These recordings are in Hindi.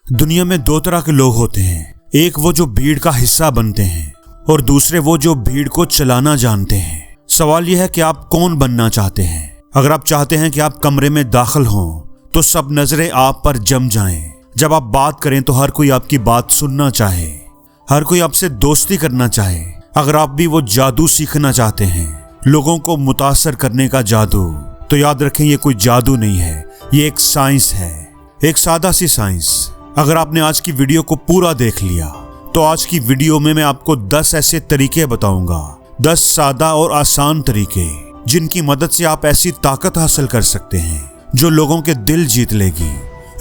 दुनिया में दो तरह के लोग होते हैं, एक वो जो भीड़ का हिस्सा बनते हैं और दूसरे वो जो भीड़ को चलाना जानते हैं। सवाल यह है कि आप कौन बनना चाहते हैं। अगर आप चाहते हैं कि आप कमरे में दाखिल हों तो सब नजरें आप पर जम जाएं। जब आप बात करें तो हर कोई आपकी बात सुनना चाहे, हर कोई आपसे दोस्ती करना चाहे। अगर आप भी वो जादू सीखना चाहते हैं, लोगों को मुतासर करने का जादू, तो याद रखें ये कोई जादू नहीं है, ये एक साइंस है, एक सादा सी साइंस। अगर आपने आज की वीडियो को पूरा देख लिया तो आज की वीडियो में मैं आपको 10 ऐसे तरीके बताऊंगा, 10 सादा और आसान तरीके जिनकी मदद से आप ऐसी ताकत हासिल कर सकते हैं जो लोगों के दिल जीत लेगी,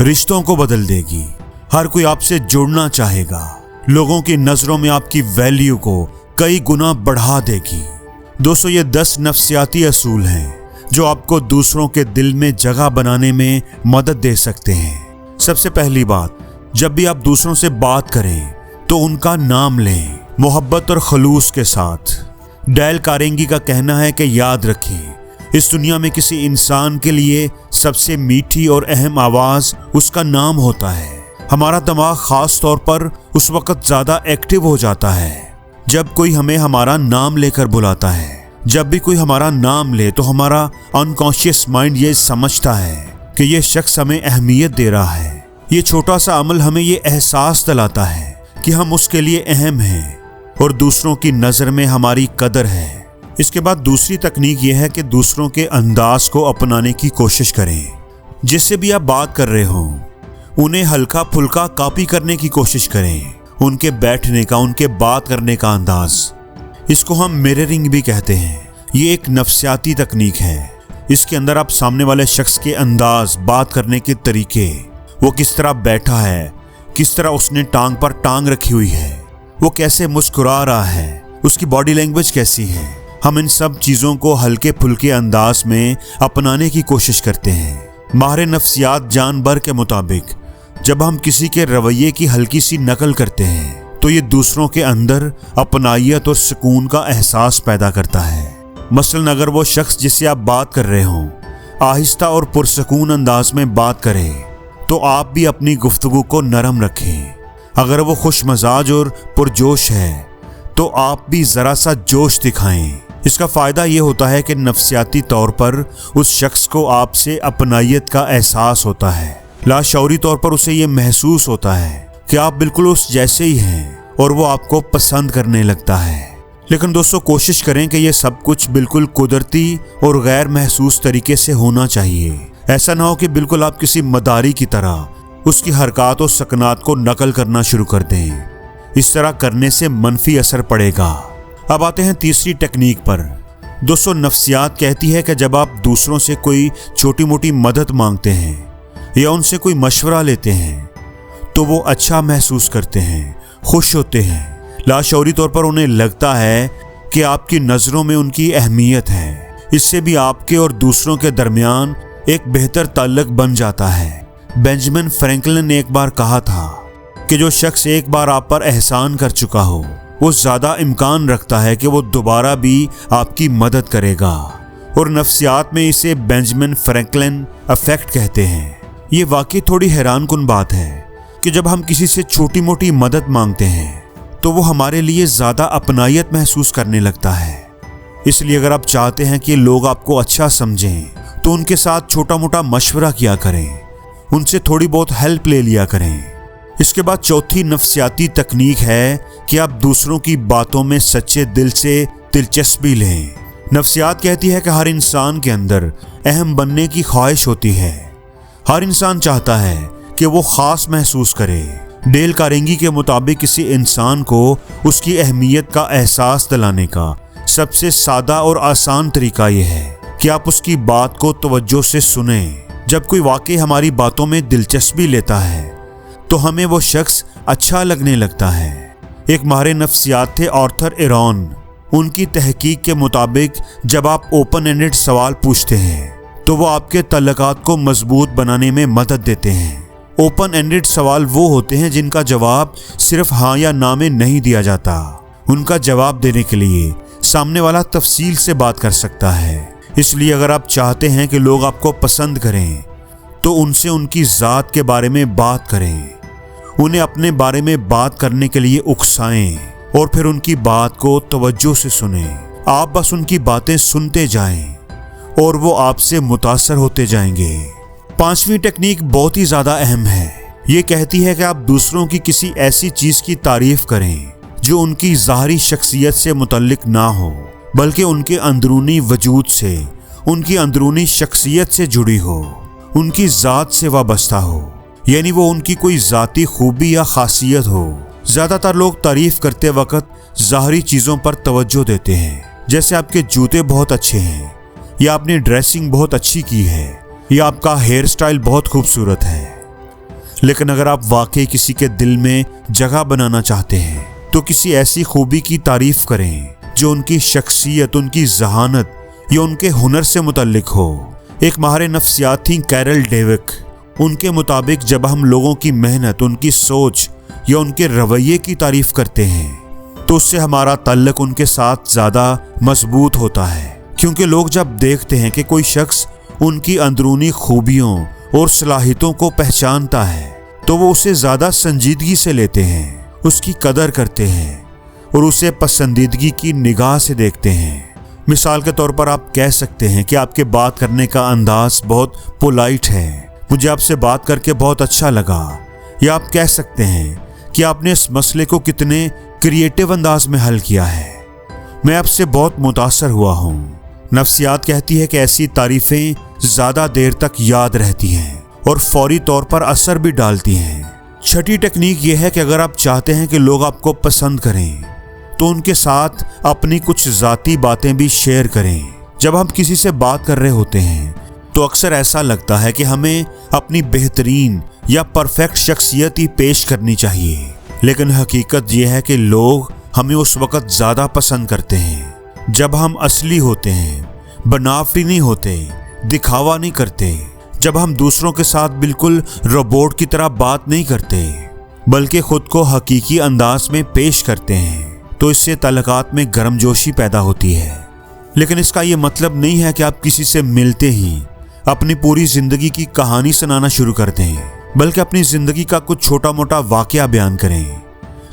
रिश्तों को बदल देगी। हर कोई आपसे जुड़ना चाहेगा, लोगों की नजरों में आपकी वैल्यू को कई गुना बढ़ा देगी। दोस्तों, ये 10 नफ्सियाती असूल हैं जो आपको दूसरों के दिल में जगह बनाने में मदद दे सकते हैं। सबसे पहली बात, जब भी आप दूसरों से बात करें तो उनका नाम लें, मोहब्बत और खलूस के साथ। डेल कारेंगी का कहना है कि याद रखें, इस दुनिया में किसी इंसान के लिए सबसे मीठी और अहम आवाज उसका नाम होता है। हमारा दिमाग खास तौर पर उस वक्त ज्यादा एक्टिव हो जाता है जब कोई हमें हमारा नाम लेकर बुलाता है। जब भी कोई हमारा नाम ले तो हमारा अनकॉन्शियस माइंड ये समझता है कि ये शख्स हमें अहमियत दे रहा है। ये छोटा सा अमल हमें ये एहसास दिलाता है कि हम उसके लिए अहम हैं और दूसरों की नज़र में हमारी कदर है। इसके बाद दूसरी तकनीक यह है कि दूसरों के अंदाज को अपनाने की कोशिश करें। जिससे भी आप बात कर रहे हो उन्हें हल्का फुल्का कॉपी करने की कोशिश करें। उनके बैठने का, उनके बात करने का अंदाज, इसको हम मिररिंग भी कहते हैं। ये एक नफ्सियाती तकनीक है। इसके अंदर आप सामने वाले शख्स के अंदाज, बात करने के तरीके, वो किस तरह बैठा है, किस तरह उसने टांग पर टांग रखी हुई है, वो कैसे मुस्कुरा रहा है, उसकी बॉडी लैंग्वेज कैसी है, हम इन सब चीज़ों को हल्के फुल्के अंदाज में अपनाने की कोशिश करते हैं। माहिर नफ्सियात जान बर के मुताबिक जब हम किसी के रवैये की हल्की सी नकल करते हैं तो ये दूसरों के अंदर अपनाइयत और सुकून का एहसास पैदा करता है। मसलन अगर वो शख्स जिससे आप बात कर रहे हों आहिस्ता और पुरसकून अंदाज में बात करे तो आप भी अपनी गुफ्तगू को नरम रखें। अगर वो खुश मजाज और पुरजोश है तो आप भी ज़रा सा जोश दिखाएं। इसका फ़ायदा ये होता है कि नफ्सियाती तौर पर उस शख्स को आपसे अपनाइयत का एहसास होता है। लाशऊरी तौर पर उसे ये महसूस होता है कि आप बिल्कुल उस जैसे ही हैं और वो आपको पसंद करने लगता है। लेकिन दोस्तों, कोशिश करें कि ये सब कुछ बिल्कुल कुदरती और गैर महसूस तरीके से होना चाहिए। ऐसा ना हो कि बिल्कुल आप किसी मदारी की तरह उसकी हरकत और सकनात को नकल करना शुरू कर दें। इस तरह करने से मनफी असर पड़ेगा। अब आते हैं तीसरी टेक्निक पर। दोस्तों, नफ्सियात कहती है कि जब आप दूसरों से कोई छोटी मोटी मदद मांगते हैं या उनसे कोई मशवरा लेते हैं तो वो अच्छा महसूस करते हैं, खुश होते हैं। लाशऊरी तौर पर उन्हें लगता है कि आपकी नज़रों में उनकी अहमियत है। इससे भी आपके और दूसरों के दरमियान एक बेहतर ताल्लुक बन जाता है। बेंजामिन फ्रैंकलिन ने एक बार कहा था कि जो शख्स एक बार आप पर एहसान कर चुका हो वो ज़्यादा इम्कान रखता है कि वो दोबारा भी आपकी मदद करेगा। और नफ्सियात में इसे बेंजामिन फ्रैंकलिन इफेक्ट कहते हैं। ये वाकई थोड़ी हैरानकुन बात है कि जब हम किसी से छोटी मोटी मदद मांगते हैं तो वो हमारे लिए ज़्यादा अपनाइयत महसूस करने लगता है। इसलिए अगर आप चाहते हैं कि लोग आपको अच्छा समझें तो उनके साथ छोटा मोटा मशवरा किया करें, उनसे थोड़ी बहुत हेल्प ले लिया करें। इसके बाद चौथी नफ्सियाती तकनीक है कि आप दूसरों की बातों में सच्चे दिल से दिलचस्पी लें। नफ्सियात कहती है कि हर इंसान के अंदर अहम बनने की ख्वाहिश होती है। हर इंसान चाहता है कि वो ख़ास महसूस करे। डेल कारेंगी के मुताबिक किसी इंसान को उसकी अहमियत का एहसास दिलाने का सबसे सादा और आसान तरीका यह है कि आप उसकी बात को तवज्जो से सुने। जब कोई वाकई हमारी बातों में दिलचस्पी लेता है तो हमें वो शख्स अच्छा लगने लगता है। एक माहिर नफ्सियात थे आर्थर एरॉन। उनकी तहकीक के मुताबिक जब आप ओपन एंडेड सवाल पूछते हैं तो वो आपके तल्लुकात को मजबूत बनाने में मदद देते हैं। ओपन एंडेड सवाल वो होते हैं जिनका जवाब सिर्फ हाँ या ना में नहीं दिया जाता। उनका जवाब देने के लिए सामने वाला तफसील से बात कर सकता है। इसलिए अगर आप चाहते हैं कि लोग आपको पसंद करें तो उनसे उनकी ज़ात के बारे में बात करें, उन्हें अपने बारे में बात करने के लिए उकसाएं और फिर उनकी बात को तवज्जो से सुने। आप बस उनकी बातें सुनते जाएं और वो आपसे मुतासर होते जाएंगे। 5वीं टेक्निक बहुत ही ज्यादा अहम है। ये कहती है कि आप दूसरों की किसी ऐसी चीज की तारीफ करें जो उनकी ज़ाहरी शख्सियत से मुतल्लिक ना हो, बल्कि उनके अंदरूनी वजूद से, उनकी अंदरूनी शख्सियत से जुड़ी हो, उनकी ज़ात से वाबस्ता हो, यानी वो उनकी कोई ज़ाती खूबी या खासियत हो। ज़्यादातर लोग तारीफ करते वक्त ज़ाहरी चीज़ों पर तवज्जो देते हैं, जैसे आपके जूते बहुत अच्छे हैं, या आपने ड्रेसिंग बहुत अच्छी की है, या आपका हेयर स्टाइल बहुत खूबसूरत है। लेकिन अगर आप वाकई किसी के दिल में जगह बनाना चाहते हैं तो किसी ऐसी खूबी की तारीफ करें जो उनकी शख्सियत, उनकी जहानत या उनके हुनर से मुतल्लिक हो। एक माहिर नफ्सियात थी कैरल डेविक। उनके मुताबिक जब हम लोगों की मेहनत, उनकी सोच या उनके रवैये की तारीफ करते हैं तो उससे हमारा ताल्लुक उनके साथ ज़्यादा मजबूत होता है, क्योंकि लोग जब देखते हैं कि कोई शख्स उनकी अंदरूनी खूबियों और सलाहियतों को पहचानता है तो वो उसे ज़्यादा संजीदगी से लेते हैं, उसकी कदर करते हैं और उसे पसंदीदगी की निगाह से देखते हैं। मिसाल के तौर पर आप कह सकते हैं कि आपके बात करने का अंदाज बहुत पोलाइट है, मुझे आपसे बात करके बहुत अच्छा लगा। या आप कह सकते हैं कि आपने इस मसले को कितने क्रिएटिव अंदाज में हल किया है, मैं आपसे बहुत मुतासर हुआ हूँ। नफ्सियात कहती है कि ऐसी तारीफें ज़्यादा देर तक याद रहती हैं और फौरी तौर पर असर भी डालती हैं। 6ठी टेक्निक यह है कि अगर आप चाहते हैं कि लोग आपको पसंद करें तो उनके साथ अपनी कुछ ज़ाती बातें भी शेयर करें। जब हम किसी से बात कर रहे होते हैं तो अक्सर ऐसा लगता है कि हमें अपनी बेहतरीन या परफेक्ट शख्सियत ही पेश करनी चाहिए, लेकिन हकीकत यह है कि लोग हमें उस वक़्त ज़्यादा पसंद करते हैं जब हम असली होते हैं, बनावटी नहीं होते, दिखावा नहीं करते, जब हम दूसरों के साथ बिल्कुल रोबोट की तरह बात नहीं करते बल्कि खुद को हकीकी अंदाज में पेश करते हैं, तो इससे ताल्लुकात में गर्मजोशी पैदा होती है। लेकिन इसका ये मतलब नहीं है कि आप किसी से मिलते ही अपनी पूरी जिंदगी की कहानी सुनाना शुरू कर दें, बल्कि अपनी जिंदगी का कुछ छोटा मोटा वाकया बयान करें।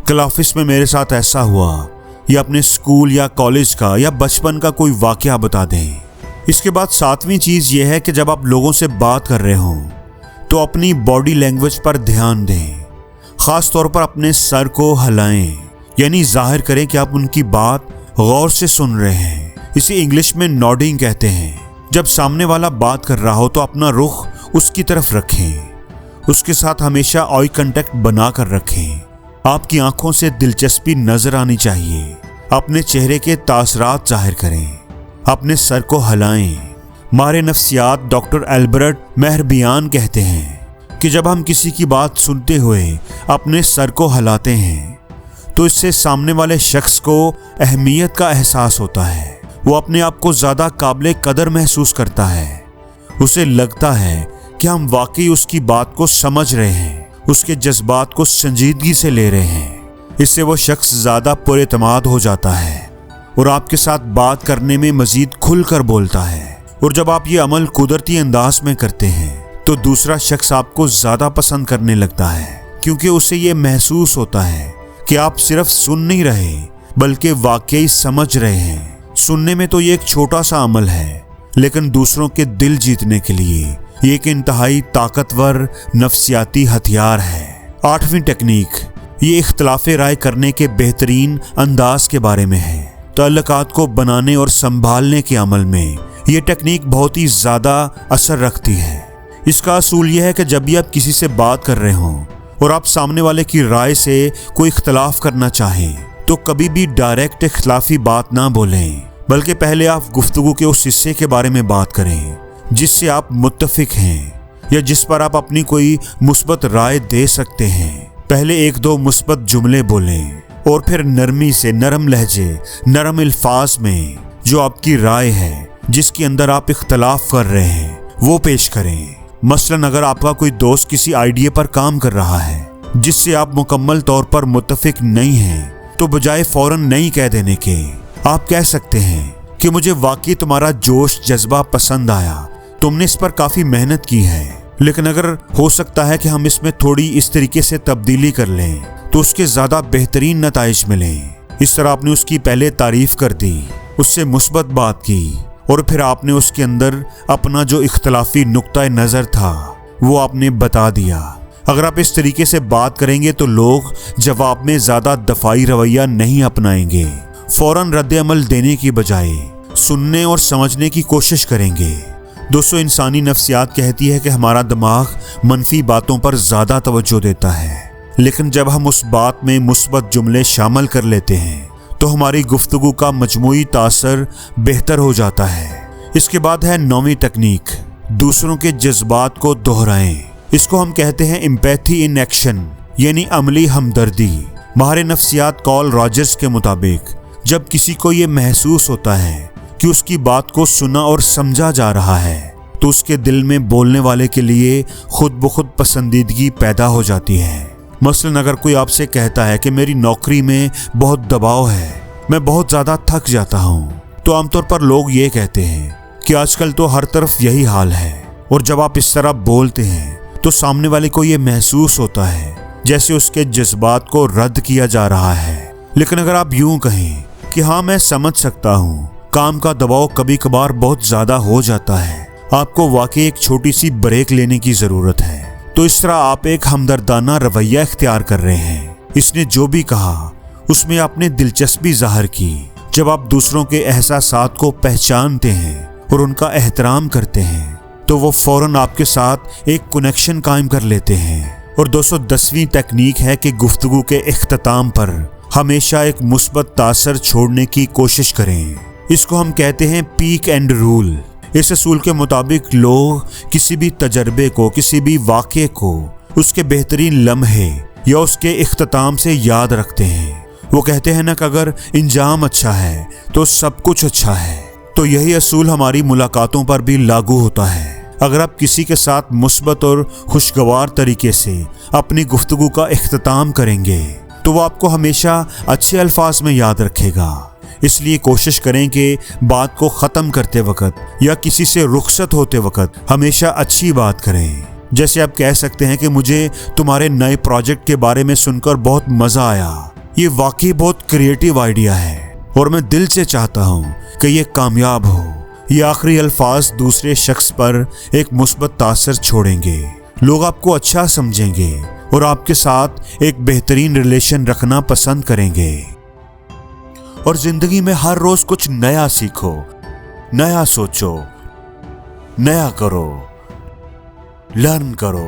कल ऑफिस में मेरे साथ ऐसा हुआ, या अपने स्कूल या कॉलेज का या बचपन का कोई वाकया बता दें। इसके बाद 7वीं चीज़ यह है कि जब आप लोगों से बात कर रहे हों तो अपनी बॉडी लैंग्वेज पर ध्यान दें, ख़ास तौर पर अपने सर को हिलाएं, यानी जाहिर करें कि आप उनकी बात गौर से सुन रहे हैं। इसे इंग्लिश में नॉडिंग कहते हैं। जब सामने वाला बात कर रहा हो तो अपना रुख उसकी तरफ रखें, उसके साथ हमेशा आई कांटेक्ट बना कर रखें। आपकी आंखों से दिलचस्पी नजर आनी चाहिए। अपने चेहरे के तासरात जाहिर करें, अपने सर को हिलाएं। माहिर नफ्सियात डॉक्टर एल्बर्ट मेहरबियान कहते हैं कि जब हम किसी की बात सुनते हुए अपने सर को हिलाते हैं तो इससे सामने वाले शख्स को अहमियत का एहसास होता है। वो अपने आप को ज़्यादा काबिल कदर महसूस करता है। उसे लगता है कि हम वाकई उसकी बात को समझ रहे हैं, उसके जज्बात को संजीदगी से ले रहे हैं। इससे वो शख्स ज़्यादा पुरएतमाद हो जाता है और आपके साथ बात करने में मजीद खुलकर बोलता है। और जब आप ये अमल कुदरती अंदाज में करते हैं तो दूसरा शख्स आपको ज़्यादा पसंद करने लगता है, क्योंकि उसे ये महसूस होता है कि आप सिर्फ सुन नहीं रहे बल्कि वाकई समझ रहे हैं। सुनने में तो ये एक छोटा सा अमल है, लेकिन दूसरों के दिल जीतने के लिए ये एक इंतहाई ताकतवर नफ्सियाती हथियार है। 8वीं टेक्निक ये इख्तिलाफ राय करने के बेहतरीन अंदाज के बारे में है। ताल्लुकात को बनाने और संभालने के अमल में ये टेक्निक बहुत ही ज़्यादा असर रखती है। इसका असूल यह है कि जब भी आप किसी से बात कर रहे हों और आप सामने वाले की राय से कोई इख्तिलाफ करना चाहें तो कभी भी डायरेक्ट इख्तिलाफी बात ना बोलें, बल्कि पहले आप गुफ्तगू के उस हिस्से के बारे में बात करें जिससे आप मुत्तफिक हैं या जिस पर आप अपनी कोई मुस्बत राय दे सकते हैं। पहले 1-2 मुस्बत जुमले बोलें और फिर नरमी से, नरम लहजे, नरम अल्फाज में जो आपकी राय है, जिसके अंदर आप इख्तलाफ कर रहे हैं, वो पेश करें। मसलन अगर आपका कोई दोस्त किसी आइडिया पर काम कर रहा है जिससे आप मुकम्मल तौर पर मुत्तफिक नहीं हैं, तो बजाय फौरन नहीं कह देने के आप कह सकते हैं कि मुझे वाकई तुम्हारा जोश जज्बा पसंद आया, तुमने इस पर काफ़ी मेहनत की है लेकिन अगर हो सकता है कि हम इसमें थोड़ी इस तरीके से तब्दीली कर लें तो उसके ज्यादा बेहतरीन नताइज मिलें। इस तरह आपने उसकी पहले तारीफ कर दी, उससे मुस्बत बात की और फिर आपने उसके अंदर अपना जो इख्तलाफी नुक्ता नजर था वो आपने बता दिया। अगर आप इस तरीके से बात करेंगे तो लोग जवाब में ज्यादा दफाई रवैया नहीं अपनाएंगे, फौरन रद्द-ए-अमल देने की बजाय सुनने और समझने की कोशिश करेंगे। दोस्तों, इंसानी नफ्सियात कहती है कि हमारा दिमाग मनफी बातों पर ज्यादा तवज्जो देता है, लेकिन जब हम उस बात में मुस्बत जुमले शामिल कर लेते हैं तो हमारी गुफ्तगू का मजमूई तासर बेहतर हो जाता है। इसके बाद है 9वीं तकनीक, दूसरों के जज्बात को दोहराएं। इसको हम कहते हैं एम्पैथी इन एक्शन, यानी अमली हमदर्दी। माहिर नफ्सियात कॉल रॉजर्स के मुताबिक जब किसी को ये महसूस होता है कि उसकी बात को सुना और समझा जा रहा है तो उसके दिल में बोलने वाले के लिए खुद ब खुद पसंदीदगी पैदा हो जाती है। मसलन अगर कोई आपसे कहता है कि मेरी नौकरी में बहुत दबाव है, मैं बहुत ज़्यादा थक जाता हूँ, तो आमतौर पर लोग ये कहते हैं कि आजकल तो हर तरफ यही हाल है। और जब आप इस तरह बोलते हैं तो सामने वाले को ये महसूस होता है जैसे उसके जज्बात को रद्द किया जा रहा है। लेकिन अगर आप यूं कहें कि हाँ, मैं समझ सकता हूँ, काम का दबाव कभी कभार बहुत ज़्यादा हो जाता है, आपको वाकई एक छोटी सी ब्रेक लेने की ज़रूरत है, तो इस तरह आप एक हमदर्दाना रवैया इख्तियार कर रहे हैं। इसने जो भी कहा उसमें आपने दिलचस्पी जाहिर की। जब आप दूसरों के एहसासात को पहचानते हैं और उनका एहतराम करते हैं तो वो फौरन आपके साथ एक कनेक्शन कायम कर लेते हैं। और दोस्तों, 10वीं तकनीक है कि गुफ्तगू के इख्तिताम पर हमेशा एक मुस्बत तासर छोड़ने की कोशिश करें। इसको हम कहते हैं पीक एंड रूल। इस असूल के मुताबिक लोग किसी भी तजर्बे को, किसी भी वाक़े को उसके बेहतरीन लम्हे या उसके इख्तिताम से याद रखते हैं। वो कहते हैं ना कि अगर इंजाम अच्छा है तो सब कुछ अच्छा है। तो यही असूल हमारी मुलाकातों पर भी लागू होता है। अगर आप किसी के साथ मुस्बत और खुशगवार तरीके से अपनी गुफ्तगू का इख्तिताम करेंगे तो वो आपको हमेशा अच्छे अल्फाज में याद रखेगा। इसलिए कोशिश करें कि बात को ख़त्म करते वक्त या किसी से रुखसत होते वक्त हमेशा अच्छी बात करें। जैसे आप कह सकते हैं कि मुझे तुम्हारे नए प्रोजेक्ट के बारे में सुनकर बहुत मज़ा आया, ये वाकई बहुत क्रिएटिव आइडिया है और मैं दिल से चाहता हूँ कि ये कामयाब हो। ये आखिरी अल्फाज दूसरे शख्स पर एक मुस्बत तासर छोड़ेंगे, लोग आपको अच्छा समझेंगे और आपके साथ एक बेहतरीन रिलेशन रखना पसंद करेंगे। और जिंदगी में हर रोज कुछ नया सीखो, नया सोचो, नया करो, लर्न करो।